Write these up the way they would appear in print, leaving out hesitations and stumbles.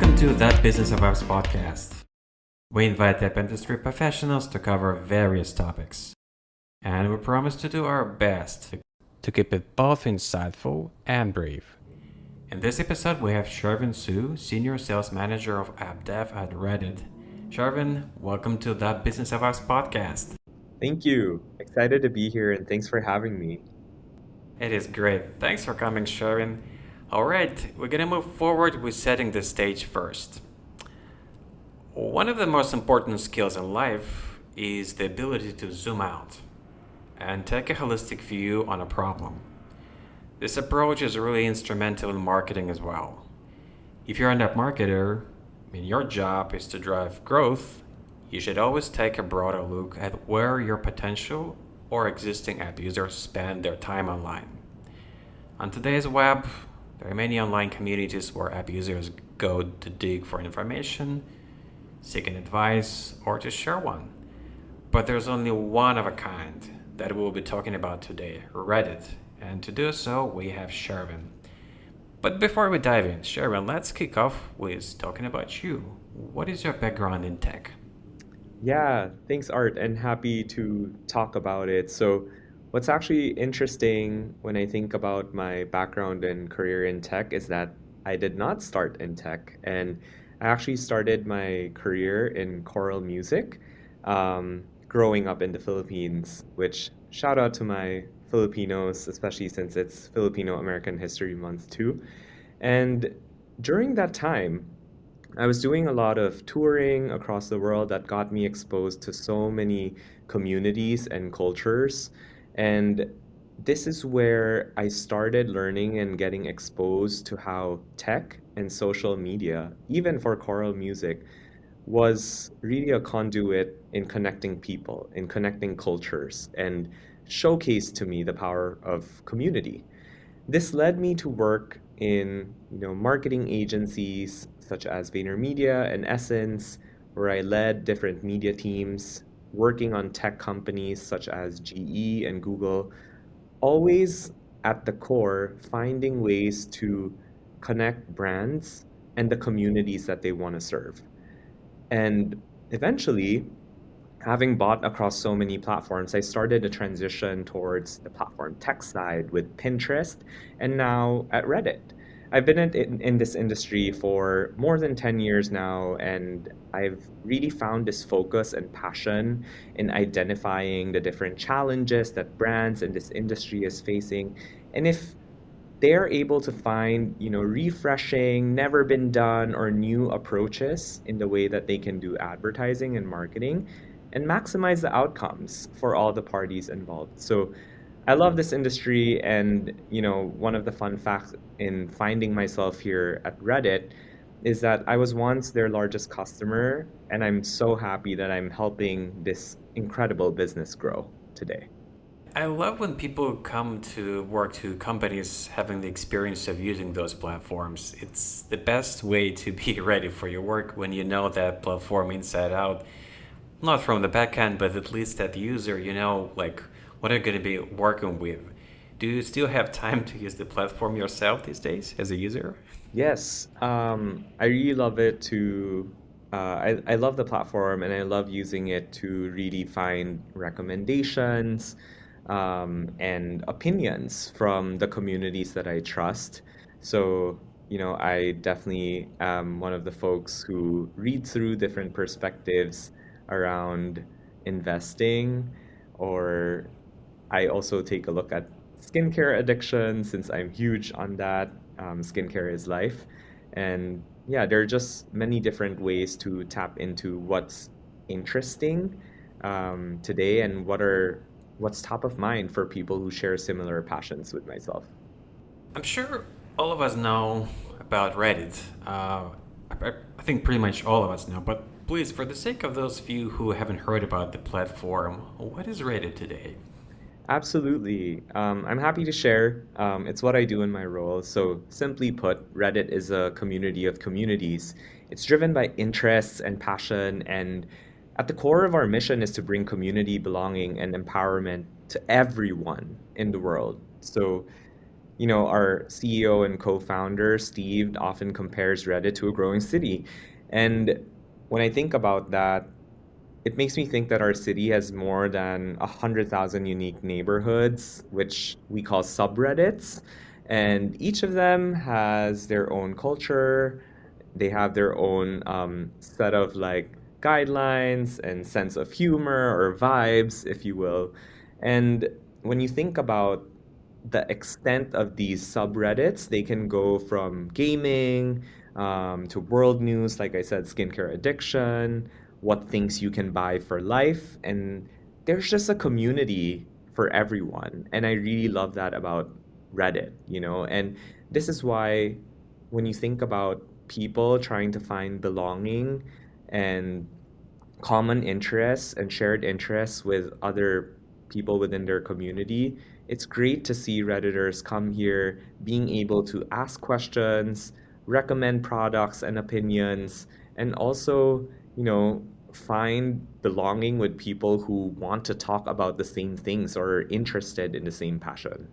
Welcome to That Business of Ours podcast. We invite tech industry professionals to cover various topics, and we promise to do our best to keep it both insightful and brief. In this episode, we have Sherwin Su, Senior Sales Manager of App Dev at Reddit. Sherwin, welcome to That Business of Ours podcast. Thank you. Excited to be here and thanks for having me. It is great. Thanks for coming, Sherwin. Alright, we're gonna move forward with setting the stage first. One of the most important skills in life is the ability to zoom out and take a holistic view on a problem. This approach is really instrumental in marketing as well. If you're an app marketer and your job is to drive growth, you should always take a broader look at where your potential or existing app users spend their time online. On today's web, there are many online communities where app users go to dig for information, seeking advice, or to share one. But there's only one of a kind that we'll be talking about today, Reddit. And to do so, we have Sherwin. But before we dive in, Sherwin, let's kick off with talking about you. What is your background in tech? Yeah, thanks, Art, and happy to talk about it. So, what's actually interesting when I think about my background and career in tech is that I did not start in tech, and I actually started my career in choral music, growing up in the Philippines, which shout out to my Filipinos, especially since it's Filipino American History Month too. And during that time, I was doing a lot of touring across the world that got me exposed to so many communities and cultures. And this is where I started learning and getting exposed to how tech and social media, even for choral music, was really a conduit in connecting people, in connecting cultures, and showcased to me the power of community. This led me to work in, marketing agencies such as VaynerMedia and Essence, where I led different media teams, working on tech companies such as GE and Google, always at the core finding ways to connect brands and the communities that they want to serve. And eventually, having bought across so many platforms, I started a transition towards the platform tech side with Pinterest and now at Reddit. I've been in this industry for more than 10 years now, and I've really found this focus and passion in identifying the different challenges that brands in this industry is facing. And if they're able to find, refreshing, never been done, or new approaches in the way that they can do advertising and marketing and maximize the outcomes for all the parties involved. So I love this industry, and one of the fun facts in finding myself here at Reddit is that I was once their largest customer, and I'm so happy that I'm helping this incredible business grow today. I love when people come to work to companies having the experience of using those platforms. It's the best way to be ready for your work when you know that platform inside out. Not from the back end, but at least that user, like what are you going to be working with. Do you still have time to use the platform yourself these days as a user? Yes, I really love it to. I love the platform and I love using it to really find recommendations and opinions from the communities that I trust. So, I definitely am one of the folks who read through different perspectives around investing, or I also take a look at skincare addiction since I'm huge on that. Skincare is life. And yeah, there are just many different ways to tap into what's interesting today and what's top of mind for people who share similar passions with myself. I'm sure all of us know about Reddit. I think pretty much all of us know, but please, for the sake of those few who haven't heard about the platform, what is Reddit today? Absolutely. I'm happy to share. It's what I do in my role. So, simply put, Reddit is a community of communities. It's driven by interests and passion, and at the core of our mission is to bring community belonging and empowerment to everyone in the world. So, Our CEO and co-founder, Steve, often compares Reddit to a growing city. And when I think about that, it makes me think that our city has more than 100,000 unique neighborhoods, which we call subreddits. And each of them has their own culture. They have their own set of like guidelines and sense of humor or vibes, if you will. And when you think about the extent of these subreddits, they can go from gaming to world news, like I said, skincare addiction, what things you can buy for life. And there's just a community for everyone. And I really love that about Reddit. And this is why when you think about people trying to find belonging and common interests and shared interests with other people within their community, it's great to see Redditors come here being able to ask questions, recommend products and opinions, and also, you know, find belonging with people who want to talk about the same things or are interested in the same passion.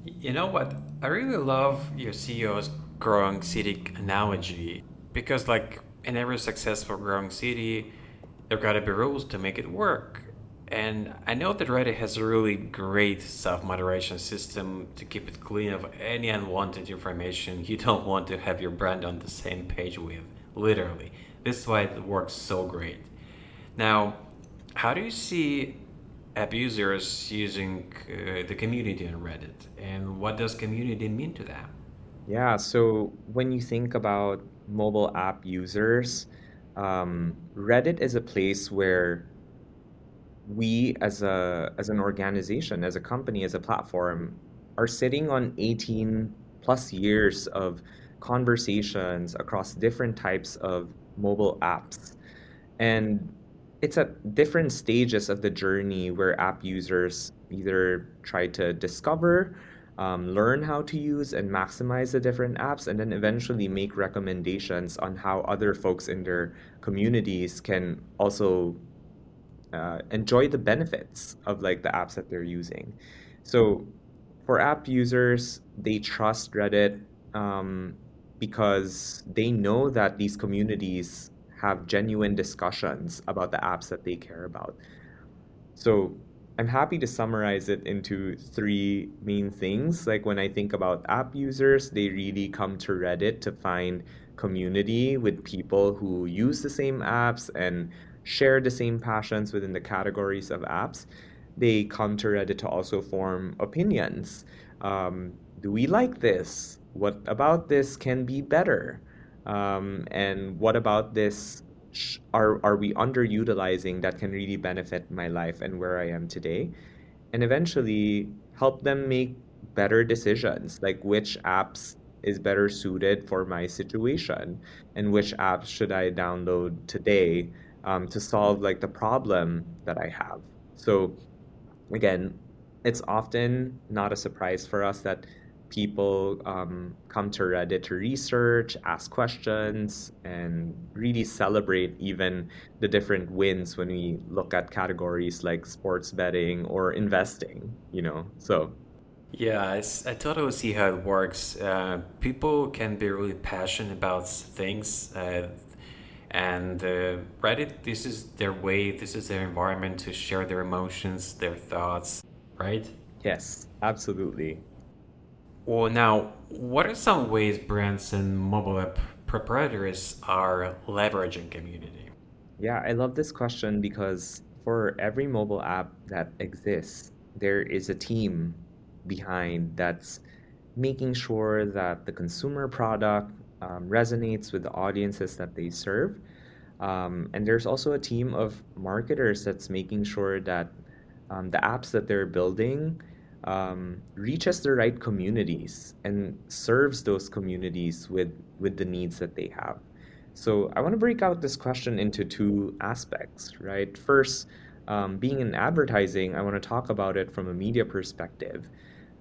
You know what? I really love your CEO's growing city analogy because, like, in every successful growing city, there gotta be rules to make it work. And I know that Reddit has a really great self moderation system to keep it clean of any unwanted information you don't want to have your brand on the same page with, literally. This is why it works so great. Now, how do you see app users using the community on Reddit, and what does community mean to them? Yeah, so when you think about mobile app users, Reddit is a place where we as an organization, as a company, as a platform, are sitting on 18 plus years of conversations across different types of mobile apps. And it's at different stages of the journey where app users either try to discover, learn how to use and maximize the different apps, and then eventually make recommendations on how other folks in their communities can also enjoy the benefits of like the apps that they're using. So for app users, they trust Reddit um, because they know that these communities have genuine discussions about the apps that they care about. So I'm happy to summarize it into three main things. Like when I think about app users, they really come to Reddit to find community with people who use the same apps and share the same passions within the categories of apps. They come to Reddit to also form opinions. Do we like this? What about this can be better? And what about this are we underutilizing that can really benefit my life and where I am today? And eventually help them make better decisions, like which apps is better suited for my situation and which apps should I download today to solve like the problem that I have. So again, it's often not a surprise for us that people come to Reddit to research, ask questions, and really celebrate even the different wins when we look at categories like sports betting or investing. So, Yeah, I totally see how it works. People can be really passionate about things, and Reddit, this is their way, this is their environment to share their emotions, their thoughts, right? yes, absolutely. Well, now, what are some ways brands and mobile app proprietors are leveraging community? Yeah, I love this question because for every mobile app that exists, there is a team behind that's making sure that the consumer product resonates with the audiences that they serve. And there's also a team of marketers that's making sure that the apps that they're building reaches the right communities and serves those communities with the needs that they have. So I want to break out this question into two aspects, right? First, being in advertising, I want to talk about it from a media perspective,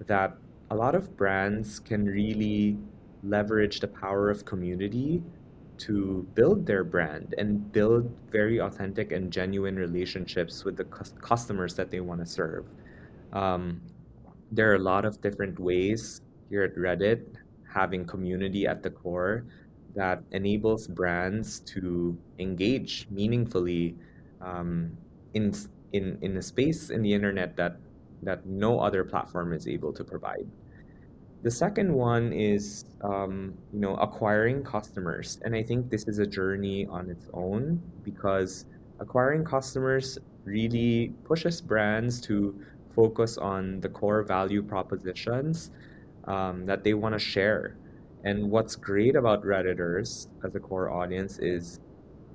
that a lot of brands can really leverage the power of community to build their brand and build very authentic and genuine relationships with the customers that they want to serve. Um, there are a lot of different ways here at Reddit, having community at the core that enables brands to engage meaningfully um, in in a space in the internet that no other platform is able to provide. The second one is, acquiring customers, and I think this is a journey on its own because acquiring customers really pushes brands to focus on the core value propositions that they want to share. And what's great about Redditors as a core audience is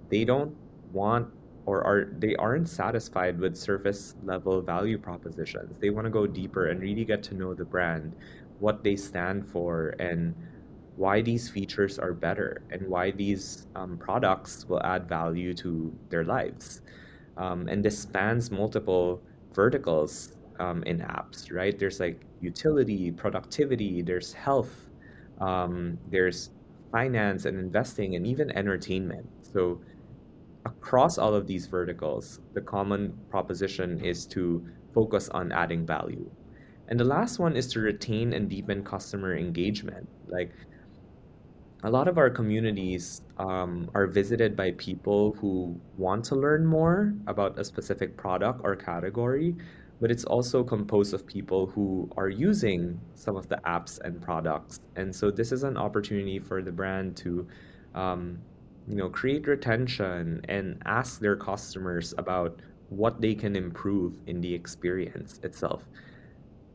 they don't want or they aren't satisfied with surface level value propositions. They want to go deeper and really get to know the brand, what they stand for, and why these features are better and why these products will add value to their lives. And this spans multiple verticals in apps, right? There's like utility, productivity, there's health, there's finance and investing, and even entertainment. So across all of these verticals, the common proposition is to focus on adding value. And the last one is to retain and deepen customer engagement. Like a lot of our communities are visited by people who want to learn more about a specific product or category, but it's also composed of people who are using some of the apps and products. And so this is an opportunity for the brand to, um, create retention and ask their customers about what they can improve in the experience itself.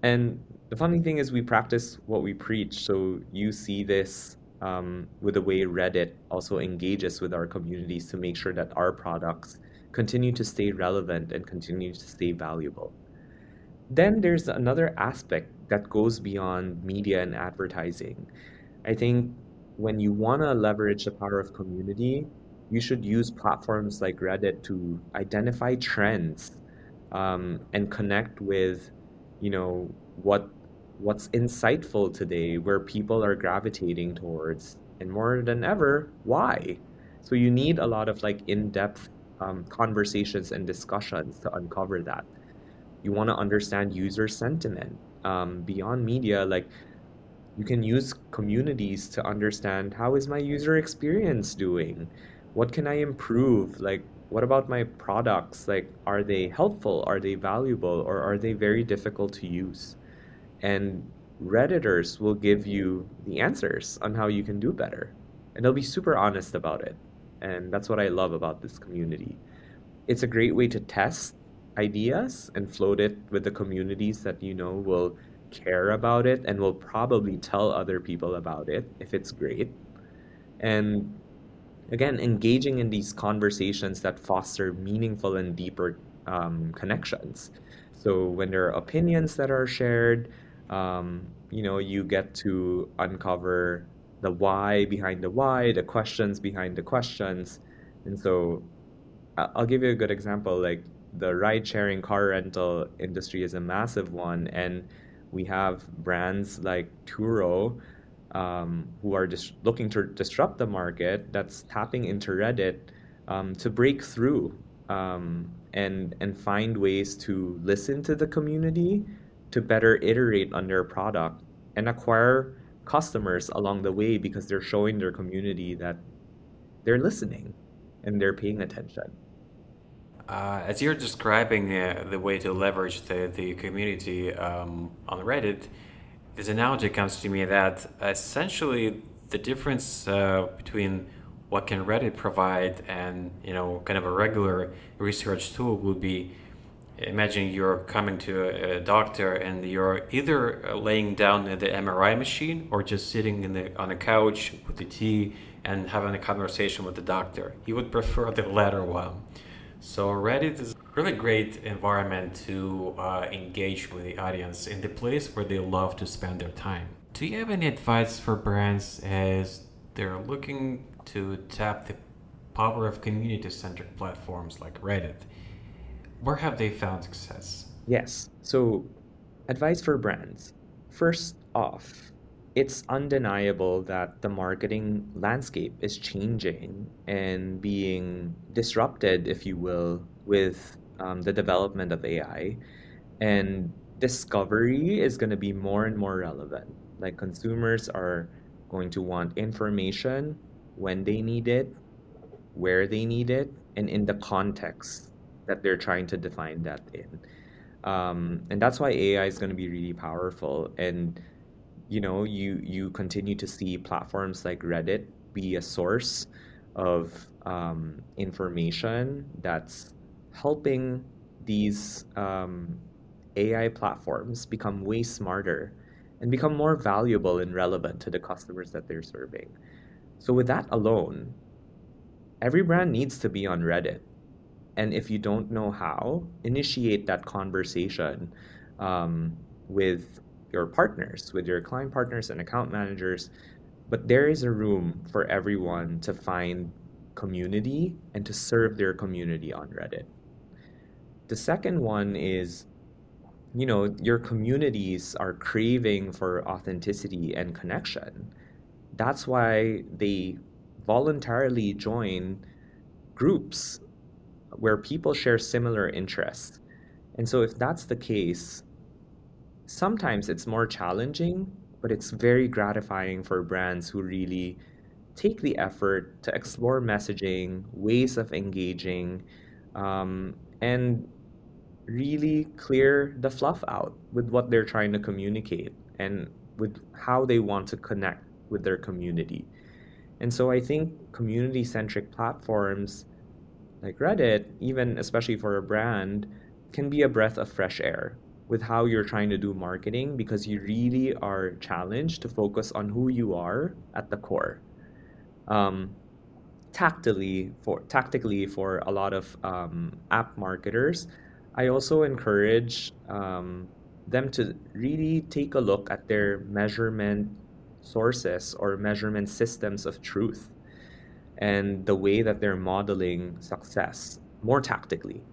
And the funny thing is, we practice what we preach. So you see this with the way Reddit also engages with our communities to make sure that our products continue to stay relevant and continue to stay valuable. Then there's another aspect that goes beyond media and advertising. I think when you want to leverage the power of community, you should use platforms like Reddit to identify trends and connect with, what what's insightful today, where people are gravitating towards, and more than ever, why. So you need a lot of like in-depth conversations and discussions to uncover that. You want to understand user sentiment beyond media, like you can use communities to understand how is my user experience doing? What can I improve? Like, what about my products? Like, are they helpful? Are they valuable? Or are they very difficult to use? And Redditors will give you the answers on how you can do better. And they'll be super honest about it. And that's what I love about this community. It's a great way to test ideas and float it with the communities that you know will care about it and will probably tell other people about it if it's great. And again, engaging in these conversations that foster meaningful and deeper connections. So when there are opinions that are shared, you get to uncover the why behind the why, the questions behind the questions. And so I'll give you a good example. Like the ride-sharing car rental industry is a massive one, and we have brands like Turo, who are just looking to disrupt the market. That's tapping into Reddit to break through and find ways to listen to the community to better iterate on their product and acquire customers along the way because they're showing their community that they're listening and they're paying attention. As you're describing the way to leverage the community on Reddit, this analogy comes to me that essentially the difference between what can Reddit provide and kind of a regular research tool would be, imagine you're coming to a doctor and you're either laying down in the MRI machine or just sitting on a couch with the tea and having a conversation with the doctor. You would prefer the latter one. So Reddit is a really great environment to engage with the audience in the place where they love to spend their time. Do you have any advice for brands as they're looking to tap the power of community-centric platforms like Reddit? Where have they found success? Yes. So, advice for brands. First off, it's undeniable that the marketing landscape is changing and being disrupted, if you will, with the development of AI. And discovery is going to be more and more relevant. Like consumers are going to want information when they need it, where they need it, and in the context that they're trying to define that in. And that's why AI is going to be really powerful. And you continue to see platforms like Reddit be a source of information that's helping these AI platforms become way smarter and become more valuable and relevant to the customers that they're serving. So with that alone, every brand needs to be on Reddit. And if you don't know how, initiate that conversation um, with your partners, with your client partners and account managers. But there is a room for everyone to find community and to serve their community on Reddit. The second one is, your communities are craving for authenticity and connection. That's why they voluntarily join groups where people share similar interests. And so, if that's the case, sometimes it's more challenging, but it's very gratifying for brands who really take the effort to explore messaging, ways of engaging, and really clear the fluff out with what they're trying to communicate and with how they want to connect with their community. And so I think community centric platforms like Reddit, even especially for a brand, can be a breath of fresh air with how you're trying to do marketing because you really are challenged to focus on who you are at the core. Um, Tactically for a lot of app marketers, I also encourage them to really take a look at their measurement sources or measurement systems of truth and the way that they're modeling success more tactically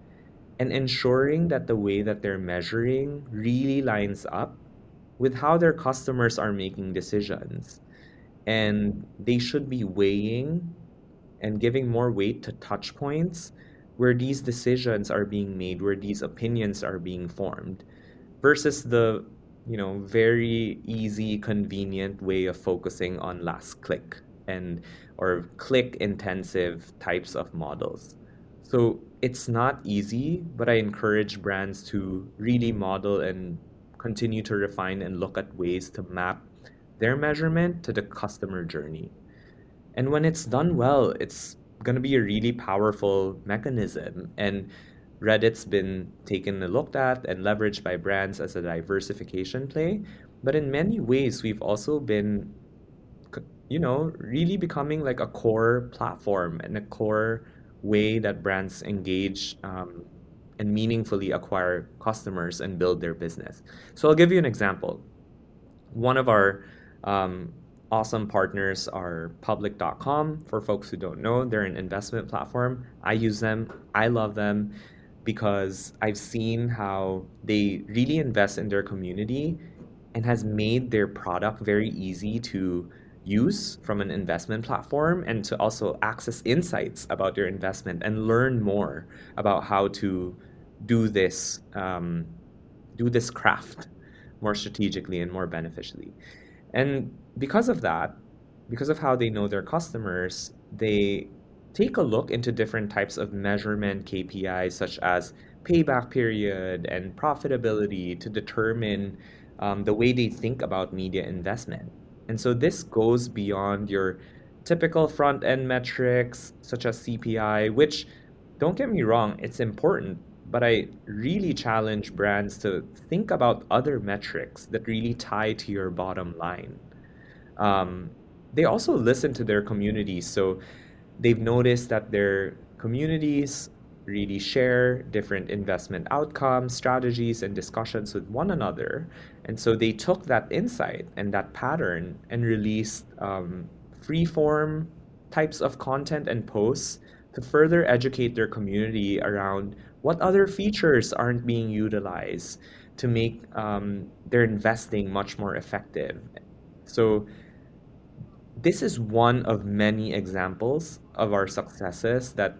and ensuring that the way that they're measuring really lines up with how their customers are making decisions. And they should be weighing and giving more weight to touch points where these decisions are being made, where these opinions are being formed, versus the very easy, convenient way of focusing on last click and or click intensive types of models. So it's not easy, but I encourage brands to really model and continue to refine and look at ways to map their measurement to the customer journey. And when it's done well, it's going to be a really powerful mechanism. And Reddit's been taken and looked at and leveraged by brands as a diversification play. But in many ways, we've also been, really becoming like a core platform and a core way that brands engage and meaningfully acquire customers and build their business. So I'll give you an example. One of our um, awesome partners are public.com. For folks who don't know, they're an investment platform. I use them. I love them because I've seen how they really invest in their community and has made their product very easy to use from an investment platform and to also access insights about your investment and learn more about how to do this do this craft more strategically and more beneficially. And because of that, because of how they know their customers, they take a look into different types of measurement KPIs, such as payback period and profitability, to determine the way they think about media investment. And so this goes beyond your typical front end metrics, such as CPI, which, don't get me wrong, it's important. But I really challenge brands to think about other metrics that really tie to your bottom line. Um, they also listen to their communities. So they've noticed that their communities really share different investment outcomes, strategies, and discussions with one another. And so they took that insight and that pattern and released free form types of content and posts to further educate their community around what other features aren't being utilized to make their investing much more effective. So this is one of many examples of our successes that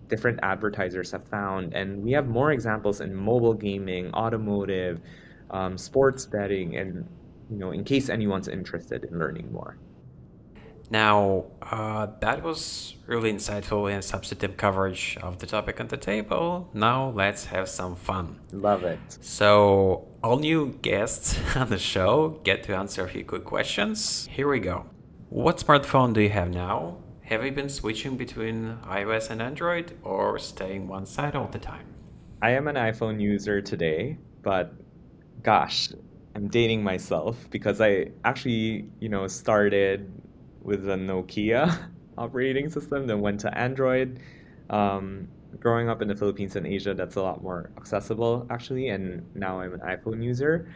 different advertisers have found. And we have more examples in mobile gaming, automotive, sports betting, and in case anyone's interested in learning more. Now, that was really insightful and substantive coverage of the topic on the table. Now, let's have some fun. Love it. So, all new guests on the show get to answer a few quick questions. Here we go. What smartphone do you have now? Have you been switching between iOS and Android or staying one side all the time? I am an iPhone user today, but gosh, I'm dating myself because I actually, started with a Nokia operating system, then went to Android. Um, Growing up in the Philippines and Asia, that's a lot more accessible actually, and now I'm an iPhone user.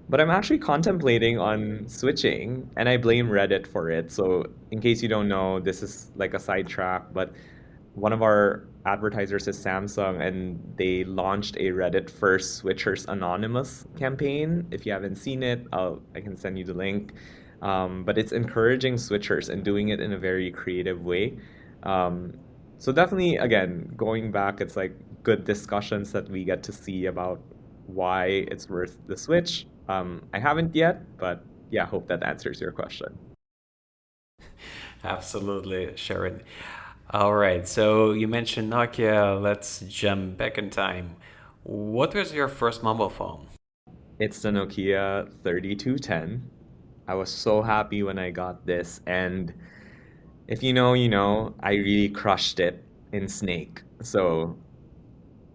But I'm actually contemplating on switching, and I blame Reddit for it. So, in case you don't know, this is like a sidetrack, but one of our advertisers is Samsung, and they launched a Reddit first Switchers Anonymous campaign. If you haven't seen it, I can send you the link. But it's encouraging switchers and doing it in a very creative way. Um, so definitely, again, going back, it's like good discussions that we get to see about why it's worth the switch. I haven't yet, but yeah, hope that answers your question. Absolutely, Sharon. All right, so you mentioned Nokia. Let's jump back in time. What was your first mobile phone? It's the Nokia 3210. I was so happy when I got this, and if you know, you know, I really crushed it in Snake. So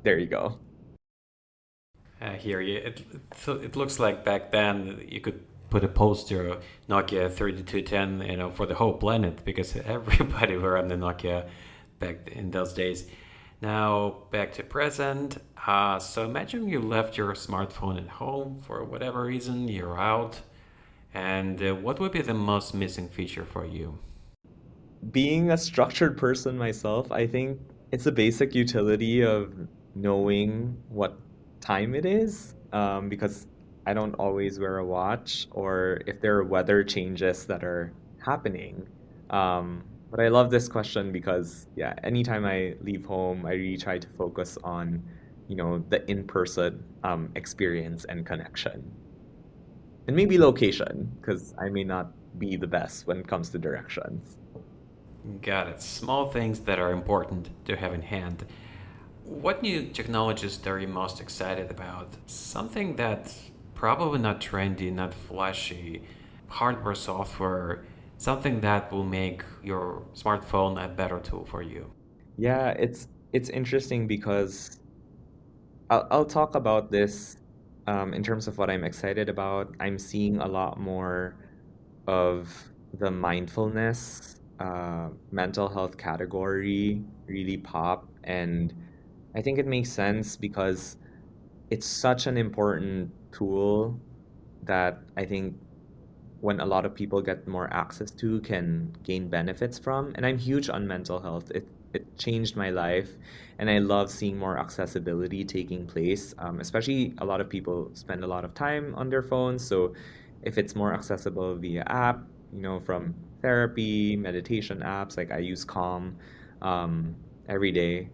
there you go. I hear you. It looks like back then you could put a poster of Nokia 3210, for the whole planet because everybody were on the Nokia back in those days. Now back to present. So imagine you left your smartphone at home for whatever reason, you're out, and what would be the most missing feature for you? Being a structured person myself, I think it's a basic utility of knowing what time it is, because I don't always wear a watch, or if there are weather changes that are happening. But I love this question because, yeah, anytime I leave home, I really try to focus on, the in-person experience and connection. And maybe location, because I may not be the best when it comes to directions. Got it. Small things that are important to have in hand. What new technologies are you most excited about? Something that's probably not trendy, not flashy, hardware, software, something that will make your smartphone a better tool for you. Yeah, it's interesting because I'll talk about this in terms of what I'm excited about. I'm seeing a lot more of the mindfulness, mental health category really pop, and I think it makes sense because it's such an important tool that I think when a lot of people get more access to can gain benefits from. And I'm huge on mental health. It changed my life, and I love seeing more accessibility taking place. Especially a lot of people spend a lot of time on their phones, so if it's more accessible via app, from therapy, meditation apps, like I use Calm every day,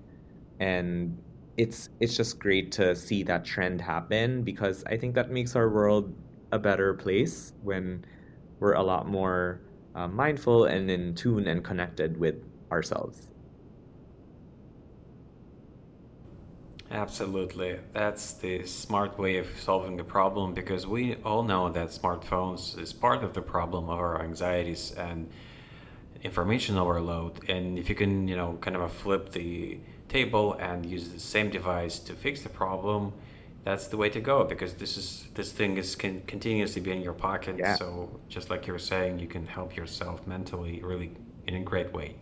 and it's just great to see that trend happen because I think that makes our world a better place when we're a lot more mindful and in tune and connected with ourselves. Absolutely. That's the smart way of solving the problem because we all know that smartphones is part of the problem of our anxieties and information overload. And if you can, kind of flip the table and use the same device to fix the problem, that's the way to go because this thing is can continuously be in your pocket. Yeah. So just like you're saying, you can help yourself mentally really in a great way.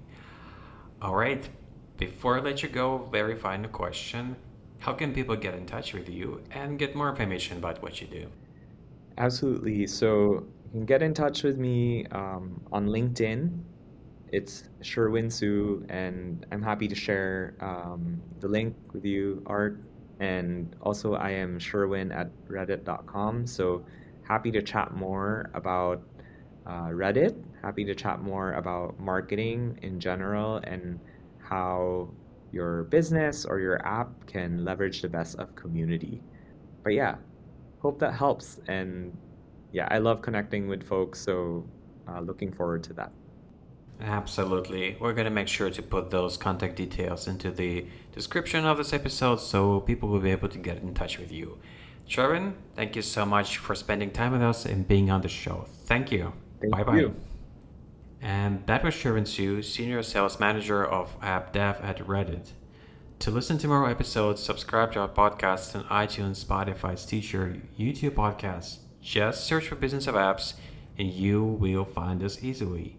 All right. Before I let you go, very final question. How can people get in touch with you and get more information about what you do? Absolutely. So you can get in touch with me on LinkedIn. It's Sherwin Su, and I'm happy to share the link with you, Art. And also, I am Sherwin at reddit.com. So happy to chat more about Reddit. Happy to chat more about marketing in general and how your business or your app can leverage the best of community. But yeah, hope that helps. And yeah, I love connecting with folks, so looking forward to that. Absolutely. We're going to make sure to put those contact details into the description of this episode so people will be able to get in touch with you. Sherwin, thank you so much for spending time with us and being on the show. Thank you. Thank Bye bye. you. And that was Sherwin Su, Senior Sales Manager of App Dev at Reddit. To listen to more episodes, subscribe to our podcast on iTunes, Spotify, Stitcher, YouTube podcasts. Just search for Business of Apps and you will find us easily.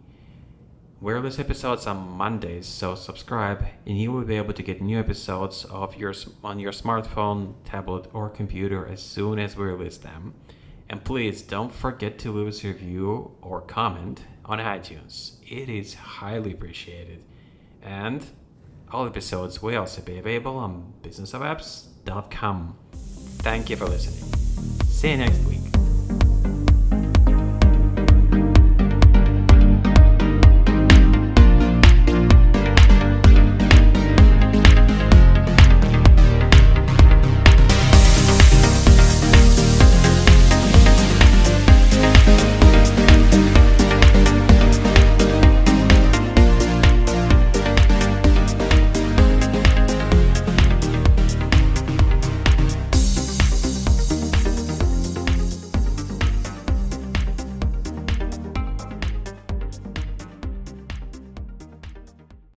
We release episodes on Mondays, so subscribe and you will be able to get new episodes on your smartphone, tablet, or computer as soon as we release them. And please don't forget to leave us a review or comment on iTunes. It is highly appreciated. And all episodes will also be available on businessofapps.com. Thank you for listening. See you next week.